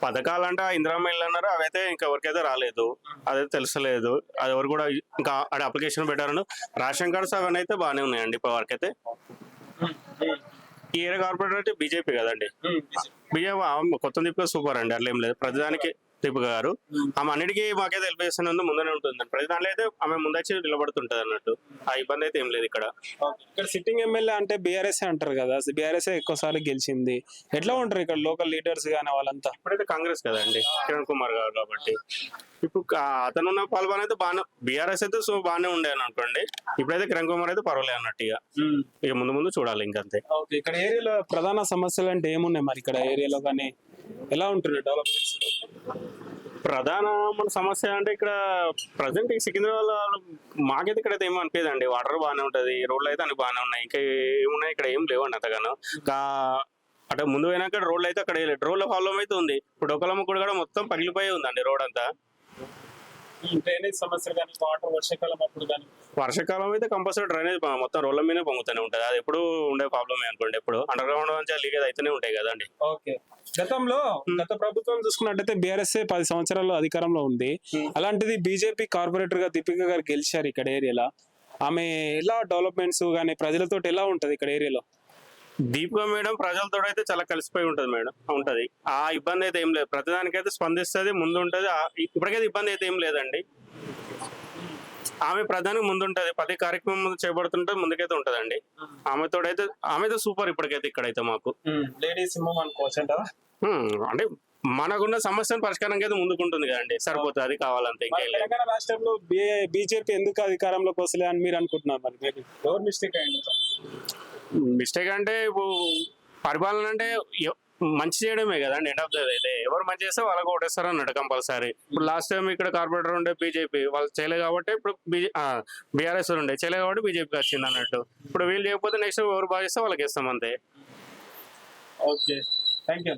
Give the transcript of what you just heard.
పథకాలంటే ఇందిరమ్మ ఇల్లు అన్నారు, అవైతే ఇంకా ఎవరికైతే రాలేదు, అదైతే తెలుసలేదు. అది ఎవరు కూడా ఇంకా అప్లికేషన్ పెట్టారని. రేషన్ కార్డ్స్ అవన్నీ అయితే బాగానే ఉన్నాయండి ఇప్పటి వరకు అయితే. ఈ ఏరియా కార్పొరేటర్ అయితే బీజేపీ కదండి. బీజేపీ కొత్త దిప్పు సూపర్ అండి, అట్లా ఏం లేదు. ప్రతిదానికి దీపిక గారు ఆమె అన్నిటికీ మాకైతే హెల్ప్ చేస్తున్నందుకు ముందనే ఉంటుంది. ప్రతి దాంట్లో అయితే ఆమె ముందొచ్చి నిలబడుతుంటది అన్నట్టు. ఆ ఇబ్బంది అయితే ఏం లేదు ఇక్కడ. ఇక్కడ సిట్టింగ్ ఎమ్మెల్యే అంటే బీఆర్ఎస్ అంటారు కదా, బీఆర్ఎస్ ఎక్కువసార్లు గెలిచింది. ఎట్లా ఉంటారు ఇక్కడ లోకల్ లీడర్స్ గానీ వాళ్ళంతా? ఇప్పుడైతే కాంగ్రెస్ కదండి, కిరణ్ కుమార్ గారు కాబట్టి. ఇప్పుడు అతను ఉన్న పాల్గొన అయితే బాగానే, బీఆర్ఎస్ అయితే సో బాగానే ఉండే అని అనుకోండి. ఇప్పుడైతే కిరణ్ కుమార్ అయితే పర్వాలేదు అన్నట్టు. ఇక ముందు ముందు చూడాలి ఇంకంతే. ఇక్కడ ఏరియాలో ప్రధాన సమస్యలు అంటే ఏమున్నాయి మరి? ఇక్కడ ఏరియాలో కానీ ఎలా ఉంటున్నాయి డెవలప్మెంట్స్? ప్రధాన మన సమస్య అంటే ఇక్కడ ప్రజెంట్ సికింద్రాబాద్ మాకైతే ఇక్కడైతే ఏమో అనిపించదండి. వాటర్ బాగానే ఉంటది, రోడ్లు అయితే అన్ని బాగానే ఉన్నాయి. ఇంకా ఏమున్నాయి ఇక్కడ ఏం లేవండి అంతగానో. అటు ముందు పోయినాక రోడ్లు అయితే అక్కడ రోడ్ల ప్రాబ్లం అయితే ఉంది. ఇప్పుడు ఒకలమ్మ కూడా మొత్తం పగిలిపోయి ఉందండి రోడ్ అంతా. డ్రైనేజ్ సమస్య కానీ, వాటర్ వర్షాకాలం అప్పుడు కానీ? వర్షాకాలం అయితే కంపల్సరీ డ్రైనేజ్ మొత్తం రోడ్ల మీదే పొంగుతూనే ఉంటుంది. అది ఎప్పుడు ఉండే ప్రాబ్లమే అనుకోండి. ఎప్పుడు అండర్ గ్రౌండ్ నుంచి లీకేజ్ అయితేనే ఉంటాయి కదండి. ఓకే. గత ప్రభుత్వం చూసుకున్నట్టయితే బీఆర్ఎస్ 10 సంవత్సరాలు అధికారంలో ఉంది. అలాంటిది బీజేపీ కార్పొరేటర్ గా దీపిక గారు గెలిచారు ఇక్కడ ఏరియాలో. ఆమె ఎలా డెవలప్మెంట్స్ కానీ ప్రజలతో ఎలా ఉంటది ఇక్కడ ఏరియాలో? దీపిక మేడం ప్రజలతో అయితే చాలా కలిసిపోయి ఉంటది మేడం, ఉంటది. ఆ ఇబ్బంది అయితే ఏం లేదు. ప్రతిదానికైతే స్పందిస్తుంది, ముందు ఉంటది. ఇప్పటికైతే ఇబ్బంది అయితే ఏం లేదండి. ఆమె ప్రధానికి ముందుంటది, ప్రతి కార్యక్రమం ముందు చేపడుతుంటే ముందుకైతే ఉంటదండి. ఆమెతో సూపర్ ఇప్పటికైతే ఇక్కడైతే మాకు లేడీస్ అనుకోవచ్చు అంటే మనకున్న సమస్యను పరిష్కారం అయితే ముందుకుంటుంది కదండి, సరిపోతుంది. అది కావాలంటే ఇంకా తెలంగాణ రాష్ట్రంలో బీజేపీ ఎందుకు అధికారంలోకి వస్తలే అని మీరు అనుకుంటున్నారు? మరి ఎవరు మిస్టేక్ అయింది? మిస్టేక్ అంటే ఇప్పుడు పరిపాలన అంటే మంచి చేయడమే కదండి. ఎండ్ ఆఫ్ ద అయితే ఎవరు మంచి చేస్తే వాళ్ళకి ఓటేస్తారు అన్నట్టు కంపల్సరీ. ఇప్పుడు లాస్ట్ టైం ఇక్కడ కార్పొరేటర్ ఉండే బీజేపీ, వాళ్ళు చేయలేదు కాబట్టి ఇప్పుడు బీఆర్ఎస్ ఉండే చేయలేదు కాబట్టి బీజేపీకి వచ్చింది అన్నట్టు. ఇప్పుడు వీళ్ళు చేయకపోతే నెక్స్ట్ ఎవరు బాగా చేస్తే వాళ్ళకి ఇస్తాం అంతే. Okay, thank you.